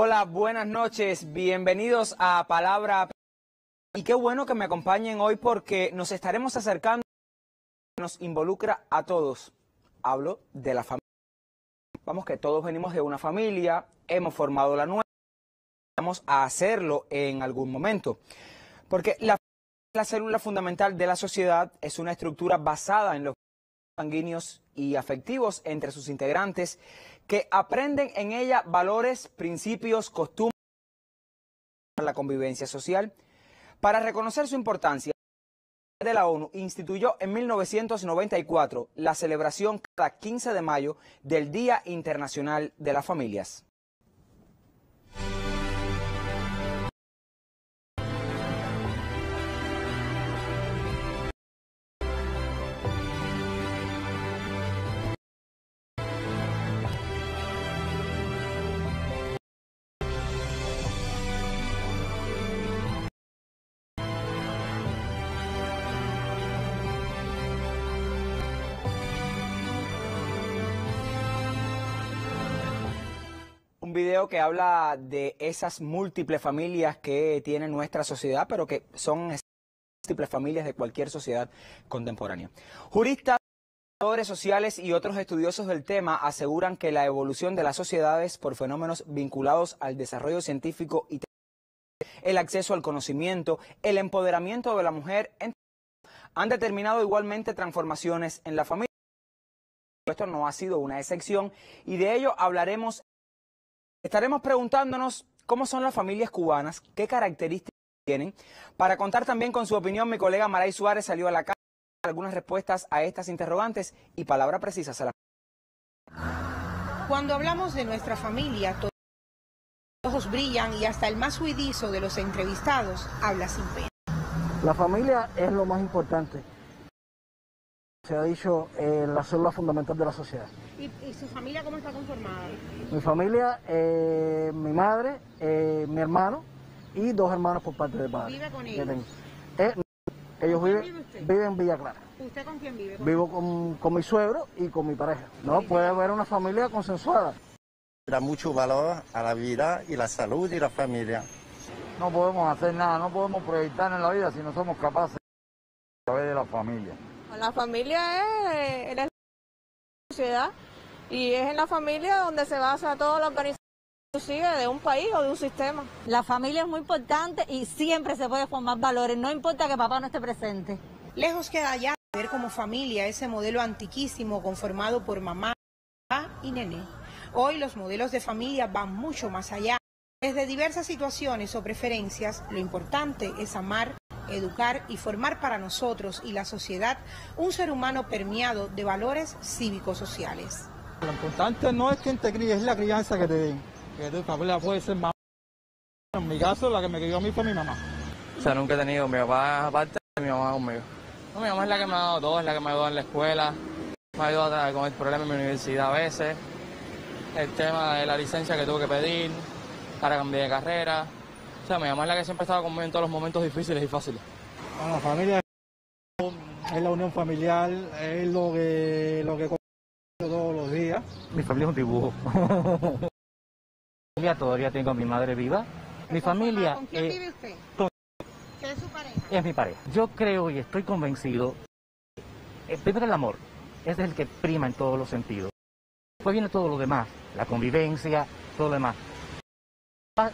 Hola, buenas noches, bienvenidos a Palabra. Y qué bueno que me acompañen hoy porque nos estaremos acercando a que nos involucra a todos. Hablo de la familia. Vamos que todos venimos de una familia, hemos formado la nuestra, vamos a hacerlo en algún momento. Porque la célula fundamental de la sociedad es una estructura basada en los sanguíneos y afectivos entre sus integrantes que aprenden en ella valores, principios, costumbres para la convivencia social. Para reconocer su importancia, de la ONU instituyó en 1994 la celebración cada 15 de mayo del Día Internacional de las Familias. Un video que habla de esas múltiples familias que tiene nuestra sociedad, pero que son múltiples familias de cualquier sociedad contemporánea. Juristas, educadores sociales y otros estudiosos del tema aseguran que la evolución de las sociedades por fenómenos vinculados al desarrollo científico y el acceso al conocimiento, el empoderamiento de la mujer, han determinado igualmente transformaciones en la familia. Esto no ha sido una excepción y de ello hablaremos. Estaremos preguntándonos cómo son las familias cubanas, qué características tienen. Para contar también con su opinión, mi colega Maray Suárez salió a la calle con algunas respuestas a estas interrogantes y palabras precisas a la. Cuando hablamos de nuestra familia, todos los ojos brillan y hasta el más huidizo de los entrevistados habla sin pena. La familia es lo más importante. Se ha dicho la célula fundamental de la sociedad. ¿Y su familia cómo está conformada? Mi familia, mi madre, mi hermano y dos hermanos por parte de padre. ¿Vive con ellos? Ellos viven en Villa Clara. ¿Usted con quién vive? Vivo con mi suegro y con mi pareja. No puede haber una familia consensuada. Da mucho valor a la vida y la salud y la familia. No podemos hacer nada, no podemos proyectar en la vida si no somos capaces de saber de la familia. La familia es la sociedad y es en la familia donde se basa toda la organización inclusive de un país o de un sistema. La familia es muy importante y siempre se puede formar valores, no importa que papá no esté presente. Lejos queda ya ver como familia ese modelo antiquísimo conformado por mamá, papá y nené. Hoy los modelos de familia van mucho más allá. Desde diversas situaciones o preferencias, lo importante es amar, educar y formar para nosotros y la sociedad un ser humano permeado de valores cívico-sociales. Lo importante no es quién te críe, es la crianza que te den. Que tu familia puede ser más. En mi caso, la que me crió a mí fue mi mamá. O sea, nunca he tenido mi papá aparte de mi mamá conmigo. No, mi mamá es la que me ha dado todo, es la que me ayuda en la escuela, me ayuda con el problema en mi universidad a veces, el tema de la licencia que tuve que pedir para cambiar de carrera. O sea, mi mamá es la que siempre estaba conmigo en todos los momentos difíciles y fáciles. Bueno, la familia es la unión familiar, es lo que todos los días. Mi familia es un dibujo. Todavía tengo a mi madre viva. Mi familia. ¿Con quién vive usted? ¿Qué es su pareja? Es mi pareja. Yo creo y estoy convencido. Primero el amor. Ese es el que prima en todos los sentidos. Después viene todo lo demás, la convivencia, todo lo demás.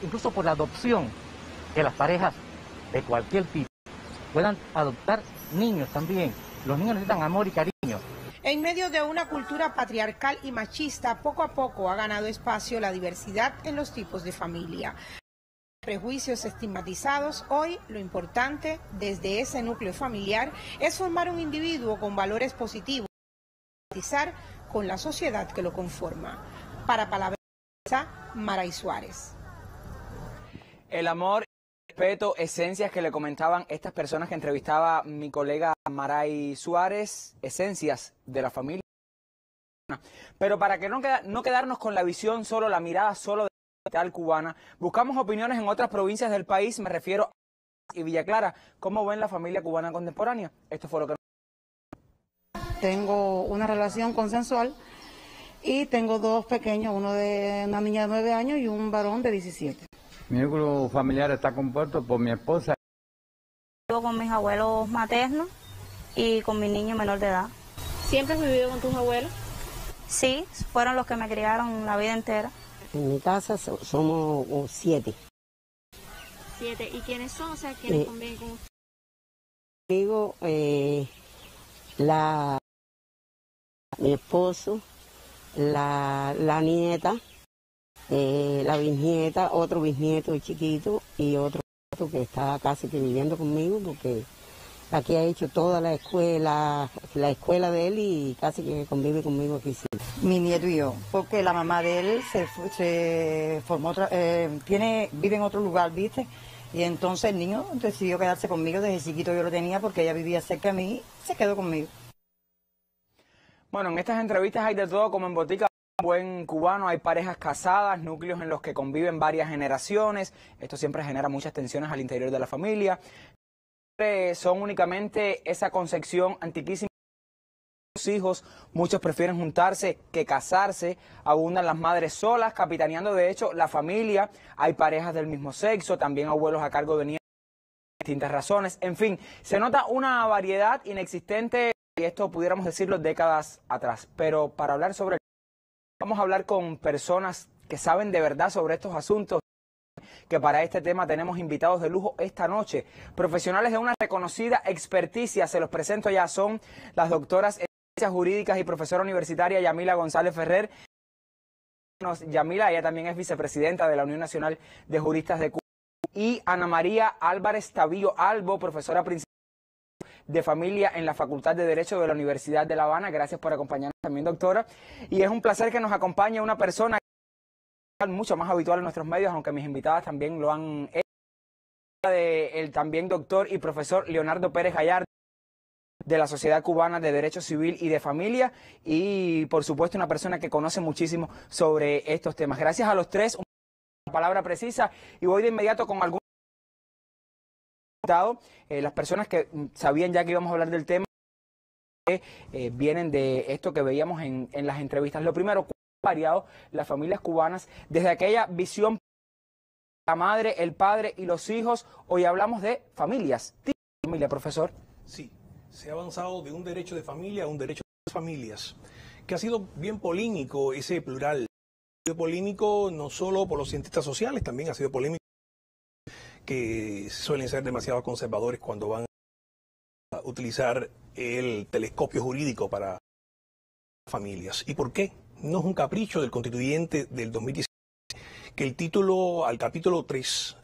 Incluso por la adopción, que las parejas de cualquier tipo puedan adoptar niños también. Los niños necesitan amor y cariño. En medio de una cultura patriarcal y machista, poco a poco ha ganado espacio la diversidad en los tipos de familia. Prejuicios estigmatizados, hoy lo importante desde ese núcleo familiar es formar un individuo con valores positivos y empatizar con la sociedad que lo conforma. Para Palabra, Maray Suárez. El amor, el respeto, esencias que le comentaban estas personas que entrevistaba mi colega Maray Suárez, esencias de la familia. Pero para que no quedarnos con la visión solo, la mirada solo de la capital cubana, buscamos opiniones en otras provincias del país, me refiero a Villa Clara. ¿Cómo ven la familia cubana contemporánea? Esto fue lo que... Tengo una relación consensual Y tengo dos pequeños, uno de una niña de 9 años y un varón de 17. Mi núcleo familiar está compuesto por mi esposa. Vivo con mis abuelos maternos y con mi niño menor de edad. ¿Siempre has vivido con tus abuelos? Sí, fueron los que me criaron la vida entera. En mi casa somos 7. 7. ¿Y quiénes son? O sea, ¿quiénes conviven con usted? Digo, mi esposo, la nieta, la bisnieta, otro bisnieto chiquito y otro que está casi que viviendo conmigo porque aquí ha hecho toda la escuela de él y casi que convive conmigo aquí. Sí. Mi nieto y yo, porque la mamá de él se formó, vive en otro lugar, ¿viste? Y entonces el niño decidió quedarse conmigo, desde chiquito yo lo tenía porque ella vivía cerca de mí, se quedó conmigo. Bueno, en estas entrevistas hay de todo como en Botica Buen Cubano, hay parejas casadas, núcleos en los que conviven varias generaciones, esto siempre genera muchas tensiones al interior de la familia. Son únicamente esa concepción antiquísima de los hijos, muchos prefieren juntarse que casarse, abundan las madres solas, capitaneando de hecho la familia, hay parejas del mismo sexo, también abuelos a cargo de niños por distintas razones, en fin, se nota una variedad inexistente y esto pudiéramos decirlo décadas atrás, pero para hablar sobre vamos a hablar con personas que saben de verdad sobre estos asuntos, que para este tema tenemos invitados de lujo esta noche, profesionales de una reconocida experticia, se los presento ya, son las doctoras en ciencias jurídicas y profesora universitaria Yamila González Ferrer. Yamila, ella también es vicepresidenta de la Unión Nacional de Juristas de Cuba, y Ana María Álvarez Tabillo Albo, profesora principal de familia en la Facultad de Derecho de la Universidad de La Habana. Gracias por acompañarnos también, doctora. Y es un placer que nos acompañe una persona mucho más habitual en nuestros medios, aunque mis invitadas también lo han hecho, el también doctor y profesor Leonardo Pérez Gallardo, de la Sociedad Cubana de Derecho Civil y de Familia, y por supuesto una persona que conoce muchísimo sobre estos temas. Gracias a los tres, una palabra precisa, y voy de inmediato con algunos invitados, las personas que sabían ya que íbamos a hablar del tema, vienen de esto que veíamos en las entrevistas. Lo primero, variado las familias cubanas desde aquella visión la madre, el padre y los hijos. Hoy hablamos de familias. Familia, profesor. Sí, se ha avanzado de un derecho de familia a un derecho de familias, que ha sido bien polémico ese plural. Ha sido polémico no solo por los cientistas sociales, también ha sido polémico que suelen ser demasiado conservadores cuando van a utilizar el telescopio jurídico para familias. ¿Y por qué? No es un capricho del constituyente del 2017 que el título al capítulo 3,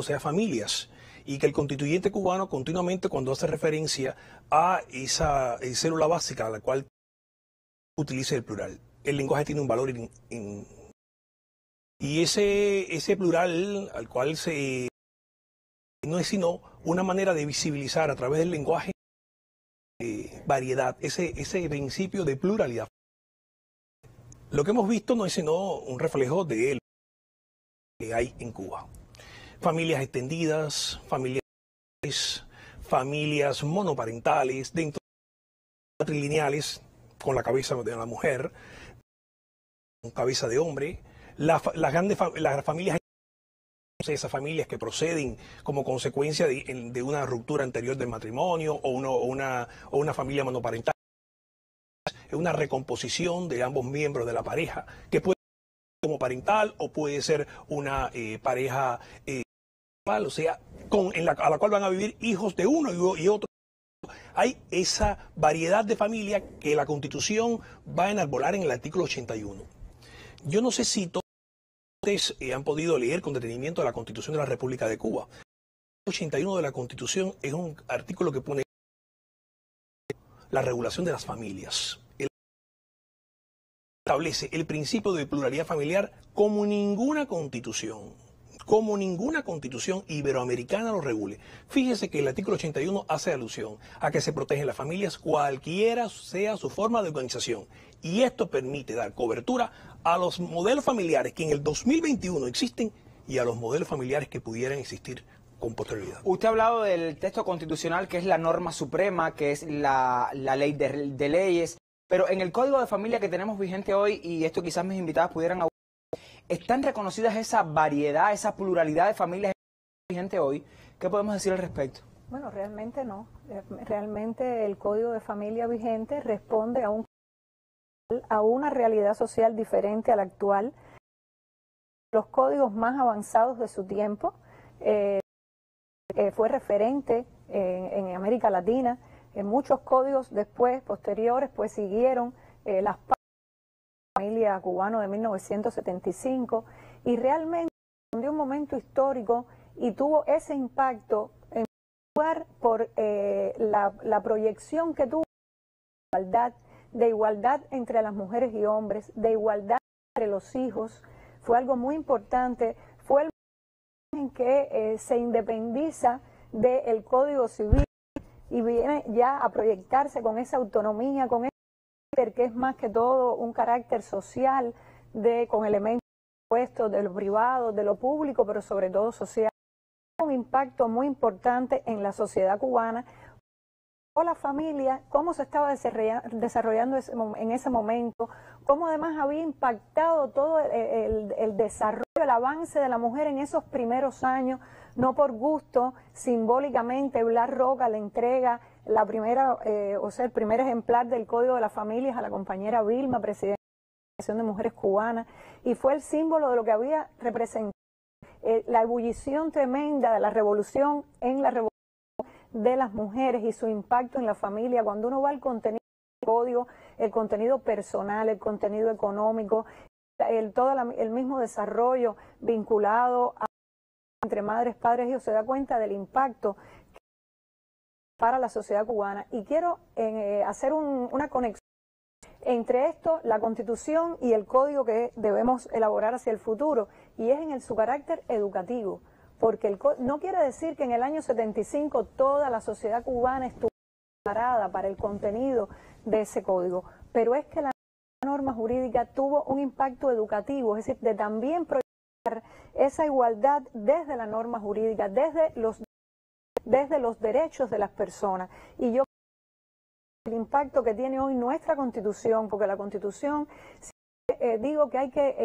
sea familias, y que el constituyente cubano continuamente cuando hace referencia a esa célula básica a la cual utiliza el plural. El lenguaje tiene un valor y ese plural al cual no es sino una manera de visibilizar a través del lenguaje variedad, ese principio de pluralidad. Lo que hemos visto no es sino un reflejo de él que hay en Cuba. Familias extendidas, familias monoparentales, dentro de matrilineales, con la cabeza de la mujer, con cabeza de hombre, las familias, esas familias que proceden como consecuencia de una ruptura anterior del matrimonio o una familia monoparental. Es una recomposición de ambos miembros de la pareja, que puede ser como parental o puede ser una pareja o sea, a la cual van a vivir hijos de uno y otro. Hay esa variedad de familia que la Constitución va a enarbolar en el artículo 81. Yo no sé si todos ustedes han podido leer con detenimiento la Constitución de la República de Cuba. El 81 de la Constitución es un artículo que pone la regulación de las familias. Establece el principio de pluralidad familiar como ninguna constitución iberoamericana lo regule. Fíjese que el artículo 81 hace alusión a que se protegen las familias cualquiera sea su forma de organización. Y esto permite dar cobertura a los modelos familiares que en el 2021 existen y a los modelos familiares que pudieran existir con posterioridad. Usted ha hablado del texto constitucional, que es la norma suprema, que es la ley de leyes. Pero en el código de familia que tenemos vigente hoy, y esto quizás mis invitadas pudieran abordar, ¿están reconocidas esa variedad, esa pluralidad de familias vigente hoy? ¿Qué podemos decir al respecto? Bueno, realmente no. Realmente el código de familia vigente responde a una realidad social diferente a la actual. Los códigos más avanzados de su tiempo, fue referente en América Latina. En muchos códigos después, posteriores, pues siguieron las pautas de la familia cubana de 1975 y realmente de un momento histórico y tuvo ese impacto en lugar por la proyección que tuvo de igualdad entre las mujeres y hombres, de igualdad entre los hijos. Fue algo muy importante, fue el momento en que se independiza del Código Civil y viene ya a proyectarse con esa autonomía, con ese carácter que es más que todo un carácter social, con elementos opuestos de lo privado, de lo público, pero sobre todo social. Un impacto muy importante en la sociedad cubana, o la familia, cómo se estaba desarrollando en ese momento, cómo además había impactado todo el desarrollo, el avance de la mujer en esos primeros años. No por gusto, simbólicamente Blas Roca le entrega la primera, el primer ejemplar del Código de las Familias a la compañera Vilma, presidenta de la Asociación de Mujeres Cubanas, y fue el símbolo de lo que había representado la ebullición tremenda de la revolución en la revolución de las mujeres y su impacto en la familia. Cuando uno va al contenido del código, el contenido personal, el contenido económico, el mismo desarrollo vinculado entre madres, padres y hijos, se da cuenta del impacto para la sociedad cubana. Y quiero hacer una conexión entre esto, la Constitución y el código que debemos elaborar hacia el futuro, y es en su carácter educativo, porque no quiere decir que en el año 75 toda la sociedad cubana estuvo preparada para el contenido de ese código, pero es que la norma jurídica tuvo un impacto educativo, es decir, de también proyectar esa igualdad desde la norma jurídica, desde los derechos de las personas. Y yo el impacto que tiene hoy nuestra Constitución, porque la Constitución, digo que hay que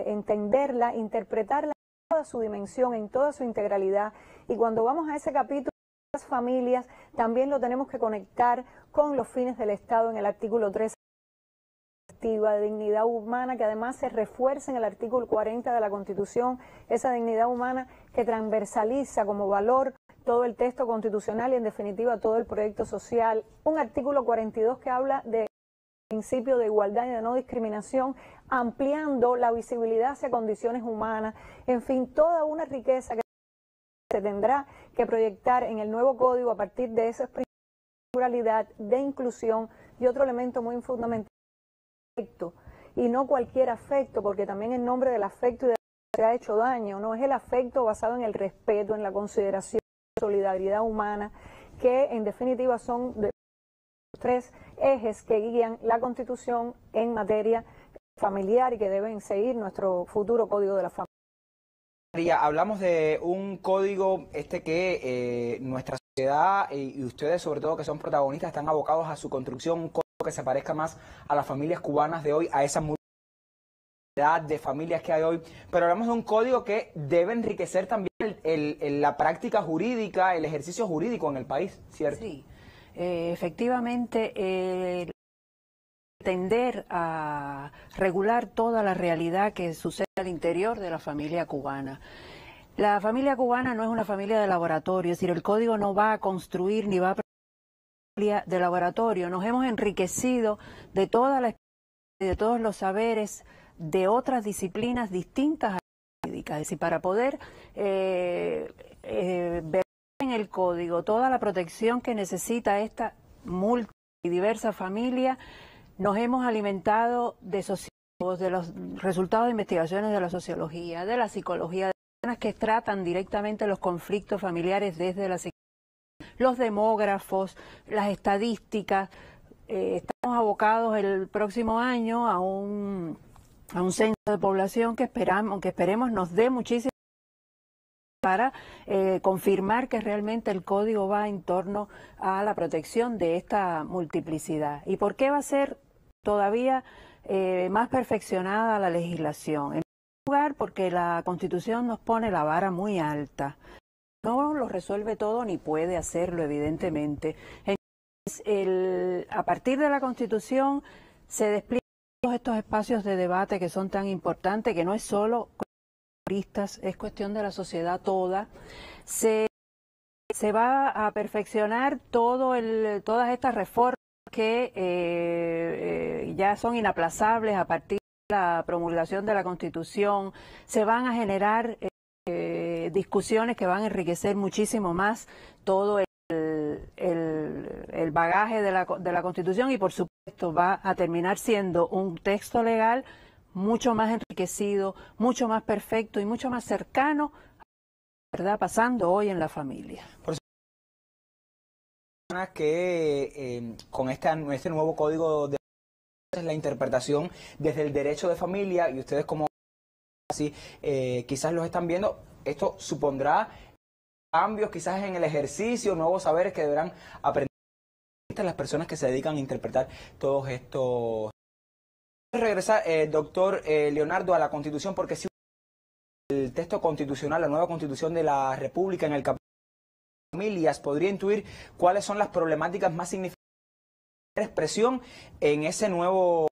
entenderla, interpretarla en toda su dimensión, en toda su integralidad, y cuando vamos a ese capítulo de las familias, también lo tenemos que conectar con los fines del Estado en el artículo 13 de dignidad humana, que además se refuerza en el artículo 40 de la Constitución, esa dignidad humana que transversaliza como valor todo el texto constitucional y en definitiva todo el proyecto social. Un artículo 42 que habla de principio de igualdad y de no discriminación, ampliando la visibilidad hacia condiciones humanas, en fin, toda una riqueza que se tendrá que proyectar en el nuevo código a partir de esa pluralidad, de inclusión y otro elemento muy fundamental, afecto, y no cualquier afecto, porque también en nombre del afecto y de se ha hecho daño, no es el afecto basado en el respeto, en la consideración, solidaridad humana, que en definitiva son los tres ejes que guían la Constitución en materia familiar y que deben seguir nuestro futuro Código de la Familia. María, hablamos de un código que nuestra sociedad y ustedes sobre todo que son protagonistas están abocados a su construcción, un código que se parezca más a las familias cubanas de hoy, a esa de familias que hay hoy, pero hablamos de un código que debe enriquecer también la práctica jurídica, el ejercicio jurídico en el país, ¿cierto? Sí, efectivamente, tender a regular toda la realidad que sucede al interior de la familia cubana. La familia cubana no es una familia de laboratorio, es decir, el código no va a construir ni va a familia de laboratorio. Nos hemos enriquecido de toda la experiencia, de todos los saberes de otras disciplinas distintas a la jurídica, es decir, para poder ver en el código toda la protección que necesita esta multi y diversa familia, nos hemos alimentado de sociólogos, de los resultados de investigaciones de la sociología, de la psicología, de personas que tratan directamente los conflictos familiares desde la psicología, los demógrafos, las estadísticas. Estamos abocados el próximo año a un censo de población que esperemos nos dé muchísimo para confirmar que realmente el código va en torno a la protección de esta multiplicidad. ¿Y por qué va a ser todavía más perfeccionada la legislación? En primer lugar, porque la Constitución nos pone la vara muy alta. No lo resuelve todo ni puede hacerlo, evidentemente. Entonces, a partir de la Constitución se despliegan todos estos espacios de debate que son tan importantes, que no es solo juristas, es cuestión de la sociedad toda. Se va a perfeccionar todas estas reformas que ya son inaplazables a partir de la promulgación de la Constitución. Se van a generar discusiones que van a enriquecer muchísimo más todo el bagaje de la Constitución, y por supuesto va a terminar siendo un texto legal mucho más enriquecido, mucho más perfecto y mucho más cercano a lo que está pasando hoy en la familia. Por eso, que con este nuevo código de la interpretación desde el derecho de familia, y ustedes como así quizás los están viendo, esto supondrá cambios quizás en el ejercicio, nuevos saberes que deberán aprender las personas que se dedican a interpretar todos estos. Regresar, doctor Leonardo, a la Constitución, porque si el texto constitucional, la nueva Constitución de la República, en el capítulo de familias, podría intuir cuáles son las problemáticas más significativas de expresión en ese nuevo.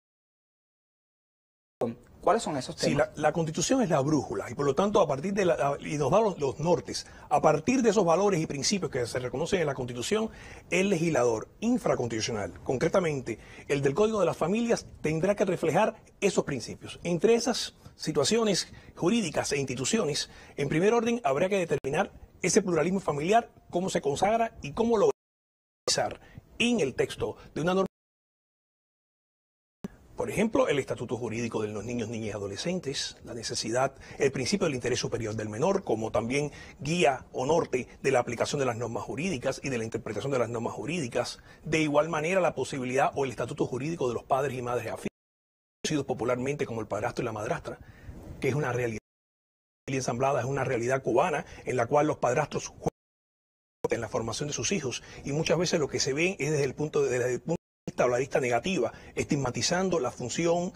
¿Cuáles son esos temas? Sí, la Constitución es la brújula y por lo tanto a partir de y nos da los nortes. A partir de esos valores y principios que se reconocen en la Constitución, el legislador infraconstitucional, concretamente el del Código de las Familias, tendrá que reflejar esos principios. Entre esas situaciones jurídicas e instituciones, en primer orden habría que determinar ese pluralismo familiar, cómo se consagra y cómo lo realizar en el texto de una norma. Por ejemplo, el estatuto jurídico de los niños, niñas y adolescentes, la necesidad, el principio del interés superior del menor, como también guía o norte de la aplicación de las normas jurídicas y de la interpretación de las normas jurídicas. De igual manera, la posibilidad o el estatuto jurídico de los padres y madres afines, conocidos popularmente como el padrastro y la madrastra, que es una realidad ensamblada, es una realidad cubana en la cual los padrastros juegan en la formación de sus hijos y muchas veces lo que se ve es desde el punto de vista o la vista negativa, estigmatizando la función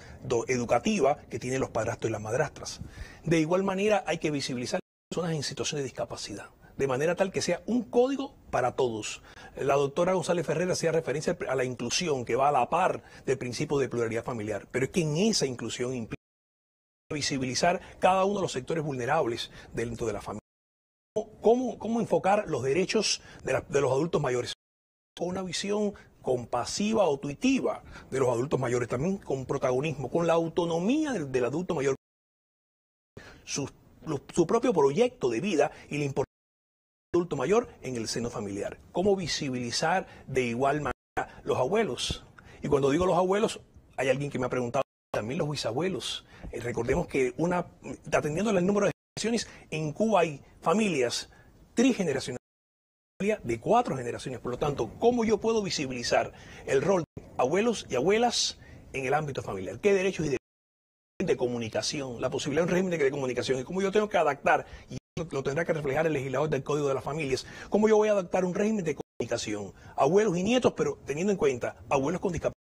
educativa que tienen los padrastros y las madrastras. De igual manera hay que visibilizar a las personas en situación de discapacidad, de manera tal que sea un código para todos. La doctora González Ferrer hacía referencia a la inclusión que va a la par del principio de pluralidad familiar, pero es que en esa inclusión implica visibilizar cada uno de los sectores vulnerables dentro de la familia. ¿Cómo enfocar los derechos de los adultos mayores? Con una visión compasiva o tuitiva de los adultos mayores, también con protagonismo, con la autonomía del adulto mayor, su propio proyecto de vida y la importancia del adulto mayor en el seno familiar. ¿Cómo visibilizar de igual manera los abuelos? Y cuando digo los abuelos, hay alguien que me ha preguntado también los bisabuelos. Recordemos que atendiendo al número de generaciones, en Cuba hay familias trigeneracionales, de 4 generaciones. Por lo tanto, ¿cómo yo puedo visibilizar el rol de abuelos y abuelas en el ámbito familiar? ¿Qué derechos y deberes de comunicación? La posibilidad de un régimen de comunicación. ¿Y cómo yo tengo que adaptar? Y eso lo tendrá que reflejar el legislador del Código de las Familias. ¿Cómo yo voy a adaptar un régimen de comunicación? Abuelos y nietos, pero teniendo en cuenta abuelos con discapacidad,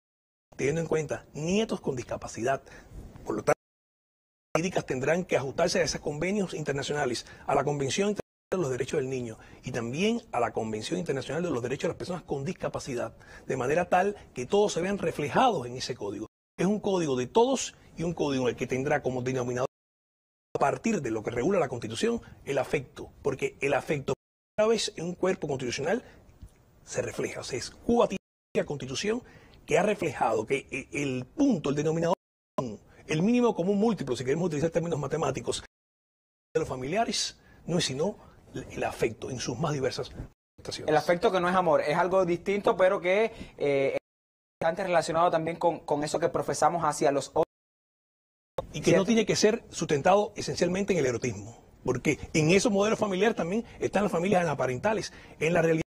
teniendo en cuenta nietos con discapacidad. Por lo tanto, las políticas tendrán que ajustarse a esos convenios internacionales, a la Convención Internacional de los Derechos del Niño y también a la Convención Internacional de los Derechos de las Personas con Discapacidad, de manera tal que todos se vean reflejados en ese código. Es un código de todos y un código en el que tendrá como denominador, a partir de lo que regula la Constitución, el afecto, porque el afecto, una vez en un cuerpo constitucional, se refleja. O sea, Cuba tiene una Constitución que ha reflejado que el punto, el denominador, el mínimo común múltiplo, si queremos utilizar términos matemáticos, de los familiares, no es sino el afecto en sus más diversas manifestaciones. El afecto que no es amor, es algo distinto, pero que es bastante relacionado también con eso que profesamos hacia los otros. Y que no tiene que ser sustentado esencialmente en el erotismo, porque en esos modelos familiares también están las familias anaparentales. En la realidad,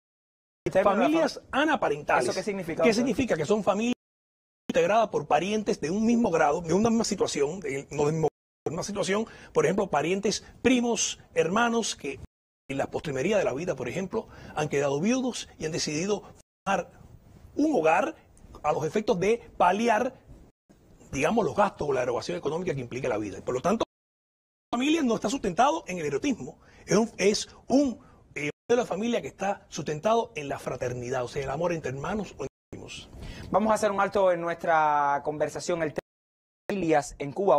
familias anaparentales. ¿Eso qué significa? ¿Qué significa? Que son familias integradas por parientes de un mismo grado, de una misma situación, no de una situación, por ejemplo, parientes, primos, hermanos que en la postrimería de la vida, por ejemplo, han quedado viudos y han decidido formar un hogar a los efectos de paliar, digamos, los gastos o la erogación económica que implica la vida. Y por lo tanto, la familia no está sustentado en el erotismo, es un modelo de familia que está sustentado en la fraternidad, o sea, el amor entre hermanos o entre primos. Vamos a hacer un alto en nuestra conversación. El tema de familias en Cuba,